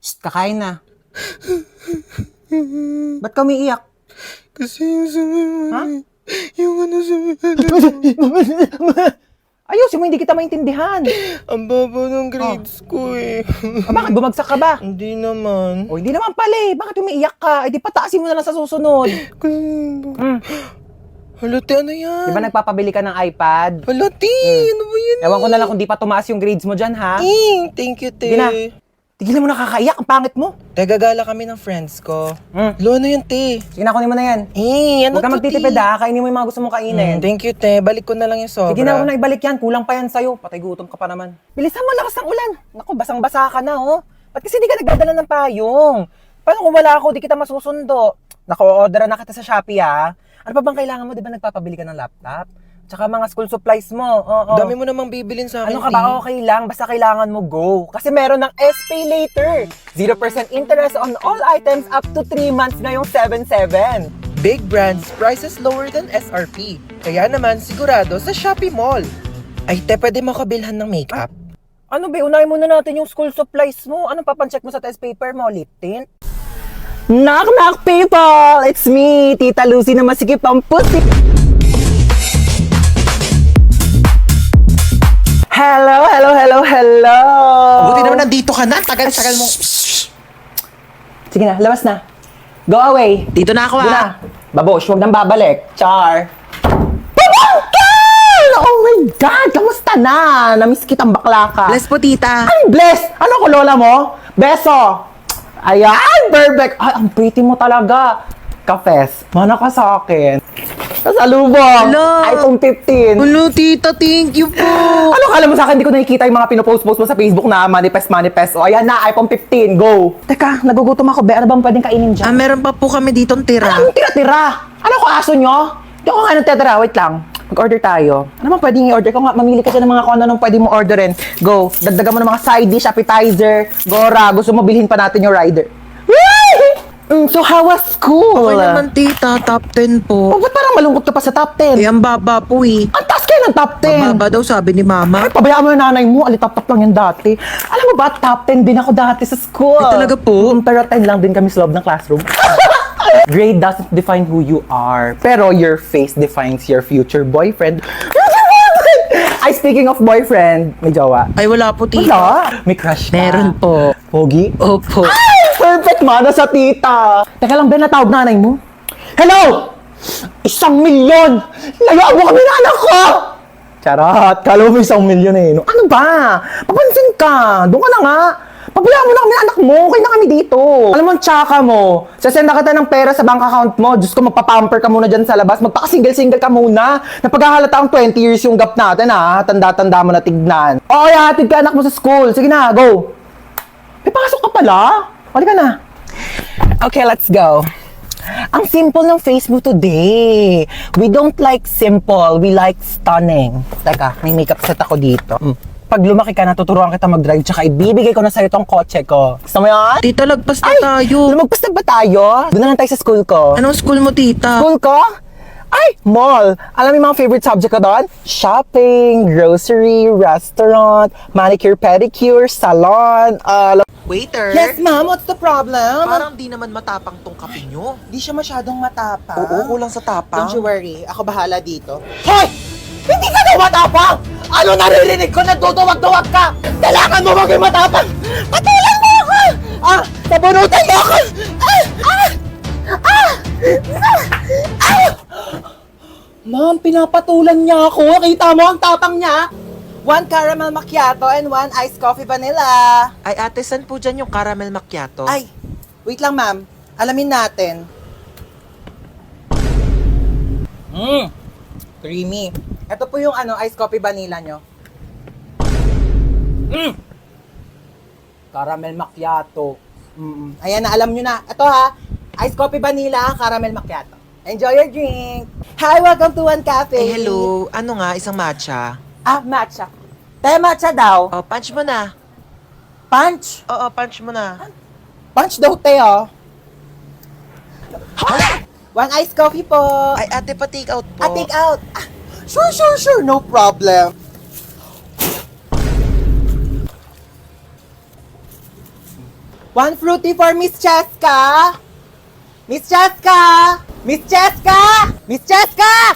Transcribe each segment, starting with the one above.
Shh, kakain na. Ba't ka umiiyak? Kasi yung Ha? yung ano Ayusin mo, hindi kita maintindihan. ang baba ng grades ko eh. Bakit bumagsak ka ba? Hindi naman. O, hindi naman pala eh. Bakit umiiyak ka? Eh, di pataasin mo na lang sa susunod. Kasi, halati, ano yan? Di ba nagpapabili ka ng iPad? Halati, ano ba yan? Ewan ko na lang kung di pa tumaas yung grades mo dyan, ha? Thank you, te. Sige na. Tigilan mo na kakaiyak. Ang pangit mo. Te, gagala kami ng friends ko. Lo, ano yan, te? Sige na, kunin mo na yan. Ano Huwag ka to, magtitipid, te? ha? Kainin mo yung mga gusto mong kainin. Thank you, te. Balik ko na lang yung sobra. Sige na, huwag na ibalik yan. Kulang pa yan sa'yo. Patay gutom ka pa naman. Bilisan mo, lakas ng ulan. Naku, basang-basa ka na, oh. Ba't kasi di ka nagdadala ng payong? Paano kung wala ako, di kita masusundo? Naku, order na kita sa Shopee, ha? Ano pa bang kailangan mo? Di ba nagpapabili ka ng laptop? Tsaka mga school supplies mo. Oo. Dami mo namang bibilin sa akin, Ano ka ba? Okay lang. Basta kailangan mo go. Kasi meron ng SPay later. 0% interest on all items up to 3 months ngayong 7/7. Big brands, prices lower than SRP. Kaya naman, sigurado sa Shopee Mall. Ay, te, pwede mo kabilhan ng makeup? Ano ba? Unahin muna natin yung school supplies mo. Anong papancheck mo sa test paper mo? Lip tint? Knock knock people! It's me, Tita Lucy na masikip ang pussy. Hello, hello, hello, hello! Buti naman nandito ka na. Tagal-tagal mo. Sige na, labas na. Go away. Dito na ako, Doon na. Babosh, huwag nang babalik. Char. Pabangkel! Oh my God! Kamusta na? Namiss kitang bakla ka. Bless po, tita. Ay, bless! Ano ko, lola mo? Beso! Ayan, perfect! Ay, ang pretty mo talaga. Kafes, mana ka sa akin. Kasalubong! Hello! iPhone 15. Hello, tita. Thank you po. Ano kala mo sa akin, di ko nakikita yung mga pinopost-post mo sa Facebook na manifest. O, ayan na, iPhone 15, go! Teka, nagugutom ako, be. Ano bang pwedeng kainin dyan? Meron pa po kami ditong tira. Anong tira-tira? Ano ko, aso nyo? Hindi ako nga nagtitira. Wait lang. Mag-order tayo. Ano bang pwedeng i-order? Kung nga, mamili ka dyan ng mga kung ano pwede mo orderin. Go. Dagdagan mo ng mga side dish, appetizer, gora. Gusto mo bilhin pa natin yung rider. So, how was school? Okay naman, tita. Top 10 Oh, po. ba't parang malungkot ka pa sa top 10? Ang baba po eh. Ang taas kayo ng top 10. Baba daw, sabi ni mama. Ay, pabayaan mo yung nanay mo. Alitap-tap lang yan dati. Alam mo ba, top 10 din ako dati sa school. Ay, talaga po? Pero 10 lang din kami sa loob ng classroom. Grade doesn't define who you are. Pero your face defines your future boyfriend. Ay, speaking of boyfriend, may jowa. Ay, wala po, tita. Wala. May crush ka. Meron po. Pogi? Opo. Ay, perfect mana sa tita. Teka lang, Ben, natawag nanay mo. Hello! 1,000,000! Layuan mo kami na anak ko! Charot, kala mo 1,000,000 eh. No? Ano ba? Papansin ka. Doon ka na nga. Pabayaan mo na kami anak mo. Okay na kami dito. Alam mo, ang tsaka mo. Sasenda kita ng pera sa bank account mo. Diyos ko, magpapamper ka muna dyan sa labas. Magpaka-single-single ka muna. Napaghahalata ang 20 years yung gap natin, ha? Tanda-tanda mo na tignan. Oo, hatid ka anak mo sa school. Sige na, go. May pasok ka pala. Hali ka na. Okay, let's go. Ang simple ng face mo today. We don't like simple, we like stunning. Teka, may makeup set ako dito. Pag lumaki ka, natuturuan kita mag-drive, tsaka ibibigay ko na sa'yo tong kotse ko. Gusto mo yan? Tita, lagpas na Ay, tayo. lumagpas na ba tayo? Doon na lang tayo sa school ko. Anong school mo, tita? School ko? Ay, mall. Alam mo yung mga favorite subject ko doon? Shopping, grocery, restaurant, manicure, pedicure, salon, Waiter. Yes, ma'am. What's the problem? Parang di naman matapang tong kape nyo. Di siya masyadong matapang. Oo, kulang sa tapang. Don't you worry. Ako bahala dito. Hoy! Hindi ka daw matapang! Ano naririnig ko? Nagduduwag-duwag ka! Kailangan mo maging matapang! Patulan mo ako! Sabunutan mo ako! Ma'am, pinapatulan niya ako. Kita mo ang tapang niya. 1 caramel macchiato and 1 iced coffee vanilla. Ay, ate, saan po dyan yung caramel macchiato? Ay, wait lang ma'am. Alamin natin. Creamy. Ito po yung iced coffee vanilla nyo. Caramel macchiato. Ayan na, alam nyo na. Ito ha, iced coffee vanilla, caramel macchiato. Enjoy your drink. Hi, welcome to One Cafe. Eh, hello. Ano nga, isang matcha? Matcha. Te, matcha daw. Oh, punch mo na. Punch. Oo, punch mo na. Punch daw, te, oh. 1 iced coffee po. Ay, ate, pa-take out po. Take out. Sure. No problem. One fruity for Miss Cheska! Miss Cheska! Miss Cheska! Miss Cheska!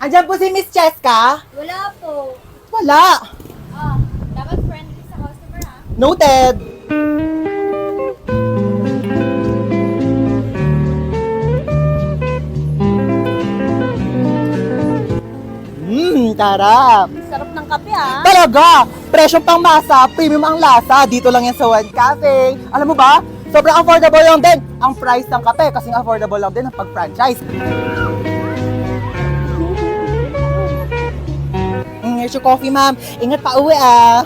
Andiyan po si Miss Cheska? Wala po. Wala. Dapat friendly sa customer ha. Noted. Tarap. Sarap ng kape ha. Talaga! Presyong pang masa, premium ang lasa. Dito lang yan sa One Cafe. Alam mo ba? Sobrang affordable lang din ang price ng kape kasing affordable lang din ang pag-franchise. Here's your coffee, ma'am. Ingat pa uwi, ah.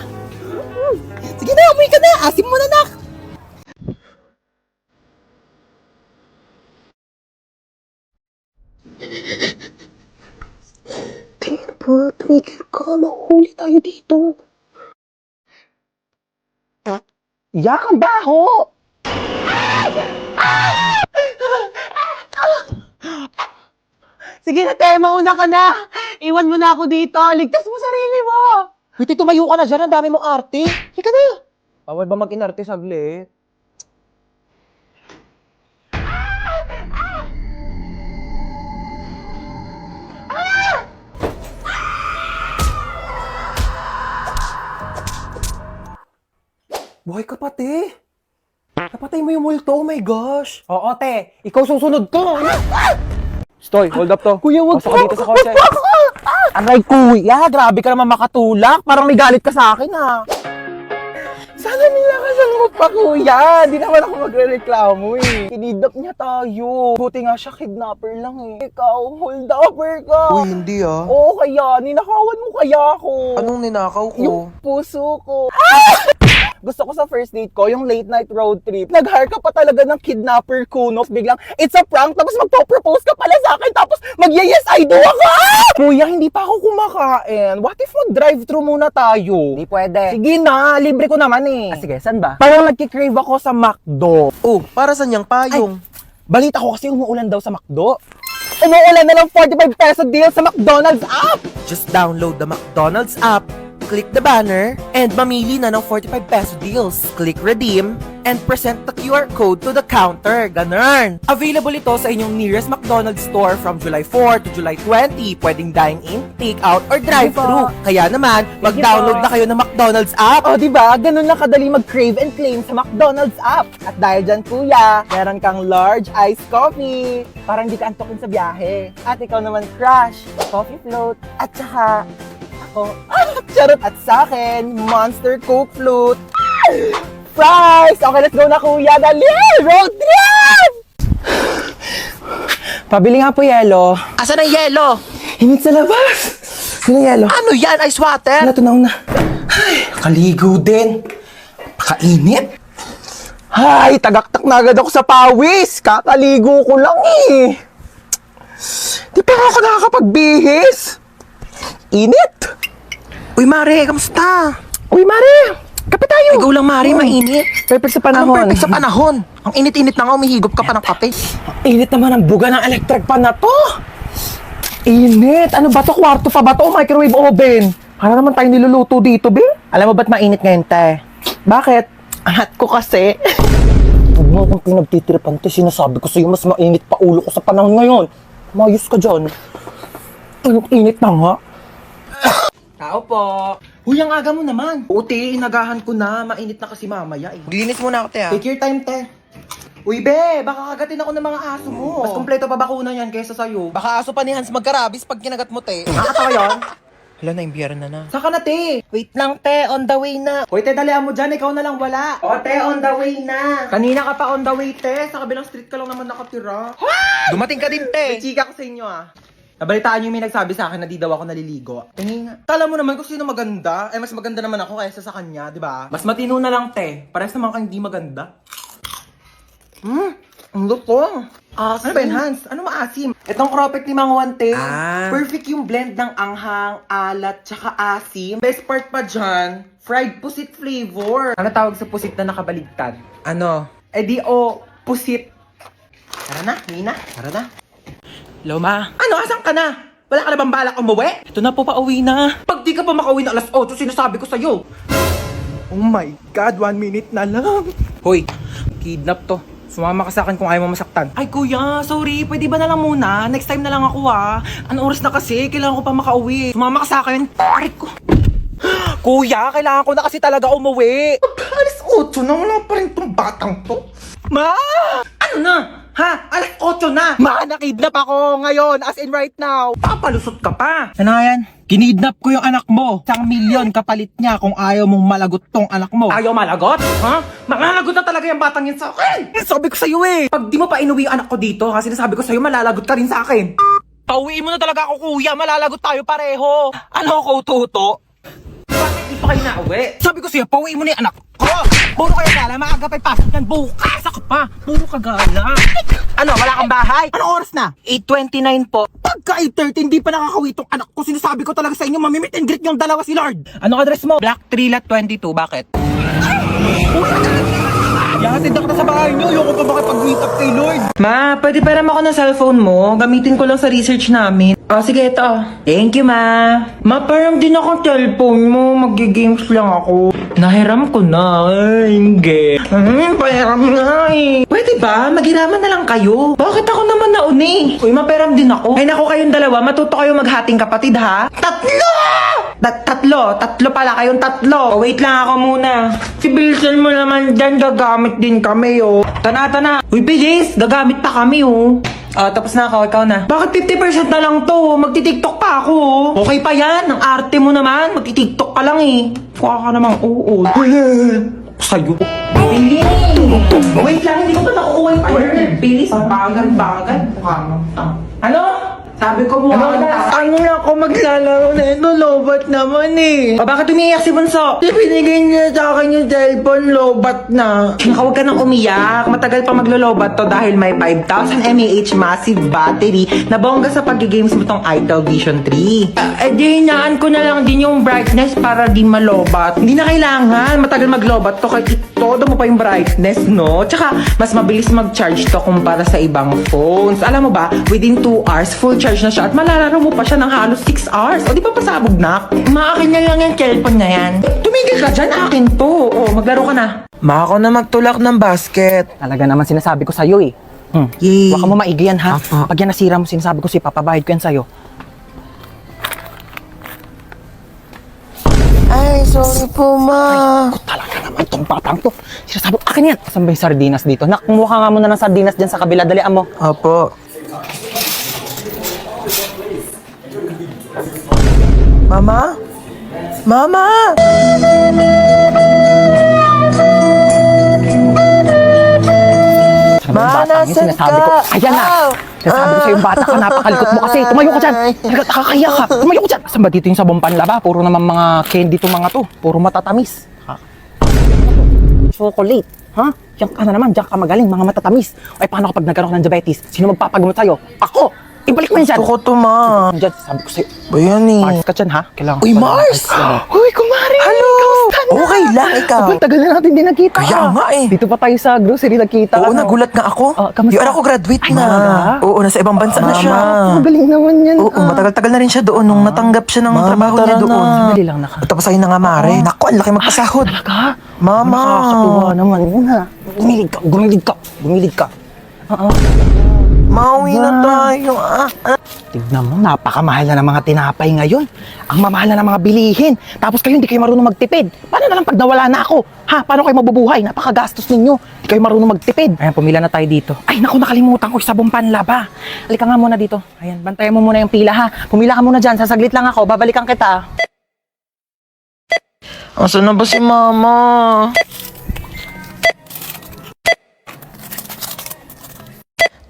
Sige na, umuwi ka na. Asim mo na, nak. Tumigil ka. Mahuli tayo dito. Yak ang baho! Sige na, te. Mauna ka na. Iwan mo na ako dito. Ligtas mo sarili mo. Wait, tumayo ka na dyan. Ang dami mong arte. Hika na. Bawal ba mag-inarte saglit? Buhay ka pati. Napatay mo yung multo, oh my gosh. Oo, te. Ikaw susunod ko. Stoy, hold up to. Kuya, wag Pasok ka dito sa kotse. Aray, kuya. Grabe ka naman makatulak. Parang may galit ka sa akin, ha. Sana nilakasan mo pa, kuya. Di naman ako magre-reklamo, eh. Kinidnap niya tayo. Buti nga siya, kidnapper lang, eh. Ikaw, hold-upper ka. Uy, hindi ah. Oo, kaya. Ninakawan mo kaya ako. Anong ninakaw ko? Yung puso ko. Gusto ko sa first date ko, yung late night road trip. Nag-hire ka pa talaga ng kidnapper kunos. Biglang, it's a prank. Tapos magpo-propose ka pala sa akin. Tapos mag-yes, I do ako. Kuya, hindi pa ako kumakain. What if mag-drive-thru muna tayo? Hindi pwede. Sige na, libre ko naman eh. Sige, saan ba? Parang nagkikrave ako sa McDo. Oh, para saan yung payong? Balita ko kasi umuulan daw sa McDo. Umuulan na ng 45 peso deal sa McDonald's app. Just download the McDonald's app, click the banner, and mamili na ng 45 peso deals. Click redeem, and present the QR code to the counter. Ganun! Available ito sa inyong nearest McDonald's store from July 4 to July 20. Pwedeng dine-in, take-out, or drive-thru. Kaya naman, mag-download na kayo ng McDonald's app. O, diba? Ganun lang kadali mag-crave and claim sa McDonald's app. At dahil dyan, kuya, meron kang large iced coffee. Parang di ka antokin sa biyahe. At ikaw naman, crush, coffee float, at saka, ako, charot. At sa akin, Monster Coke Float. Fries! Okay, let's go na, kuya. Dali! Road trip! Pabili nga po yelo. Asan ang yelo? Hinit sa labas. Sino yelo? Ano yan? Ice water? Ano to na una? Ay, kaligo din. Pakainit. Ay, tagaktak na agad ako sa pawis. Kakaligo ko lang eh. Di pa ako nakakapagbihis. Init. Uy, Mare, kamusta? Uy, Mare. Kape tayo. Ikaw lang, Mare, mainit. Perfect sa Anong panahon. perfect sa panahon? Ang init-init na nga, umihigop ka pa ng kape. Init naman ang buga ng electric pan na to. Init. Ano ba to? Kwarto pa ba to? Microwave oven. Para naman tayo niluluto dito, be. Alam mo ba't mainit ngayon, te? Bakit? Angat ko kasi. Huwag mo akong pinagtitiripan, te. Sinasabi ko sa'yo, mas mainit pa ulo ko sa panahon ngayon. Mayos ka dyan. Init na nga. Tao po. Huy, ang aga mo naman. Oo, te, inagahan ko na. Mainit na kasi mamaya eh. Linis muna ako, te, ah. Take your time, te. Uy, be, baka kagatin ako ng mga aso mo. Mas kompleto pa bakuna yan kaysa sa'yo. Baka aso pa ni Hans magkarabis pag kinagat mo, te. Nakakatawa yun? Hala, na-imbiyara na na. Saka na, te. Wait lang, te. On the way na. Hoy, te, dalihan mo dyan. Ikaw na lang wala. O, te, on the way na. Kanina ka pa on the way, te. Sa kabilang street ka lang naman nakatira. Dumating ka din, May te. chika ko sa inyo, ah. Nabalitaan niyo yung may nagsabi sa akin na di daw ako naliligo. Tingin nga. Kala mo naman kung sino maganda. Eh, mas maganda naman ako kaysa sa kanya, di ba? Mas matino na lang, te. Parehas naman kang hindi maganda. Ang lutong. Ano ba yun, Hans? Ano maasim? Itong cropek ni Mang Juan, te. Ah. Perfect yung blend ng anghang, alat, tsaka asim. Best part pa dyan, fried pusit flavor. Ano tawag sa pusit na nakabaligtad? Ano? Eh di pusit. Tara na, Nina. Tara na. Loma. Ano, asan ka na? Wala ka na bang balak umuwi? Ito na po, pauwi na. Pag di ka pa makauwi na alas 8, sinasabi ko sa'yo. Oh my God, 1 minute na lang. Hoy, kidnap to. Sumama ka sa akin kung ayaw mo masaktan. Ay kuya, sorry. Pwede ba na lang muna? Next time na lang ako Ano oras na kasi? Kailangan ko pa makauwi. Sumama ka sa akin. Aray ko. Kuya, kailangan ko na kasi talaga umuwi. Alas 8 na, wala pa rin tong batang to. Ma! Ano na? Ha? Alas 8 na! Ma, nakidnap ako ngayon, as in right now. Papalusot ka pa. Ano nga yan? Kinidnap ko yung anak mo. 1,000,000 kapalit niya kung ayaw mong malagot tong anak mo. Ayaw malagot? Ha? Malalagot na talaga yung batang yan sa akin. Sabi ko sa'yo Pag di mo pa inuwi yung anak ko dito, ha, sinasabi ko sa'yo, malalagot ka rin sa akin. Pauwiin mo na talaga ako, kuya. Malalagot tayo pareho. Ano ko, tuto? Bakit di pa kayo nauwi? Sabi ko sa'yo, pauwiin mo na yung anak ko. Puro kayo gala, maaga pa'y pasok yan. Bukas ako pa. Puro ka gala. Ano, wala kang bahay? Anong oras na? 8:29 po. Pagka 8:30, hindi pa nakakawi itong anak ko. Sinasabi ko talaga sa inyo, mamimit and greet yung dalawa si Lord. Anong address mo? Black 3 Lot 22. Bakit? Yahatid ako na sa bahay niyo. Ayoko pa makipag-meet up kay Lord. Ma, pwede param ako ng cellphone mo. Gamitin ko lang sa research namin. Sige, ito. Thank you, ma. Ma, parang din akong cellphone mo. Mag-games lang ako. Nahiram ko na. Ay, hindi. Pahiram na Pwede ba? Maghiraman na lang kayo. Bakit ako naman nauni? Uy, maperam din ako. Ay, naku kayong dalawa. Matuto kayo maghating kapatid, ha? Tatlo pala kayong tatlo. Wait lang ako muna. Sibilsan mo naman dyan. Gagamit din kami, Tana. Uy, bilis. Gagamit pa kami, tapos na ako. Ikaw na. Bakit 50% na lang to? Magti-tiktok pa ako, Okay pa yan. Ang arte mo naman. Magti-tiktok ka lang, Kuha ka namang oo. Sa'yo. Bilis. Wait lang. Hindi ko pa nakukuha yung partner. Bilis. Bagal. Ano? Sabi ko mo, ano na ako maglalaro na ito, lobat naman bakit umiiyak si Bunso? Binigay niya sa akin yung cellphone, lobat na. Huwag ka nang umiyak, matagal pa maglo-lobat to dahil may 5,000 mAh massive battery na bongga sa pag-games mo tong Itel Vision 3. Di hinaan ko na lang din yung brightness para di malobat. Hindi na kailangan, matagal maglobat to kahit todo mo pa yung brightness, no? Tsaka, mas mabilis mag-charge to kumpara sa ibang phones. Alam mo ba, within 2 hours, full charge na siya at malalaro mo pa siya ng halos 6 hours. O di pa pasabog na? Maakin na lang yung cellphone na yan. Tumigil ka dyan, akin to. Maglaro ka na. Ma, ako na magtulak ng basket. Talaga naman sinasabi ko sa'yo Yay. Huwag ka mo maigi yan, ha? Apa. Pag yan nasira mo, sinasabi ko papabayad ko yan sa'yo. Ay, sorry po, ma. Talaga naman tong batang to. Sinasabi ko, akin yan. Saan ba yung sardinas dito? Nak, kumuha nga muna ng sardinas dyan sa kabila. Dalian mo. Opo. Mama? Mama! Ma, nasan sinasabi ko, ka? ayan na. Sinasabi ko sa'yo, bata ka, napakalikot mo kasi. Tumayo ka dyan. Talaga, nakakaya ka. Tumayo ka dyan. Saan ba dito yung sabong panlaba? Puro naman mga candy to mga to. Puro matatamis. Chocolate. Ha? Diyan ka na naman. Diyan ka magaling. Mga matatamis. Ay, paano kapag nagkaroon ka ng diabetes? Sino magpapagamot sa'yo? Ako! Ibalik mo yan dyan. Gusto ko to, ma. Dyan, sabi ko sa'yo. Ba yan Mars ka dyan, ha? Kailangan Uy, ko pa Mars! Uy, kumari! Hello! Kamusta na? Okay lang, ikaw. Abang, tagal na natin din nagkita. Kaya nga Dito pa tayo sa grocery nagkita. Oo, nagulat nga ako. Kamusta? Yung anak ko graduate Ay, na. talaga? Oo, nasa ibang bansa na siya. Magaling naman yan. Oo, matagal-tagal na rin siya doon nung natanggap siya ng trabaho niya doon. Sandali lang naka. Tapos ayun na nga, Mare. Naku, ang laki magpasahod. Talaga? Mama. Nakakatuwa naman yun, ha? Gumilig ka. Mauwi na tayo. Tignan mo, napakamahal na ng mga tinapay ngayon. Ang mamahal na ng mga bilihin. Tapos kayo hindi kayo marunong magtipid. Paano na lang pag nawala na ako? Ha? Paano kayo mabubuhay? Napakagastos ninyo. Hindi kayo marunong magtipid. Ayan, pumila na tayo dito. Ay, naku, nakalimutan ko yung sabong panlaba. Halika nga muna dito. Ayan, bantayan mo muna yung pila, ha? Pumila ka muna dyan. Sasaglit lang ako. Babalikan kita. Asan na ba si Mama?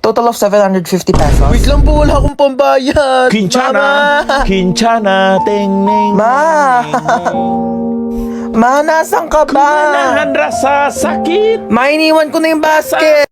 Total of 750 pesos. Wait lang po, wala akong pambayad. Kinchana, teng-neng. Ma, nasan ka ba? Manahan rasa sakit. Ma, iniwan ko na yung basket.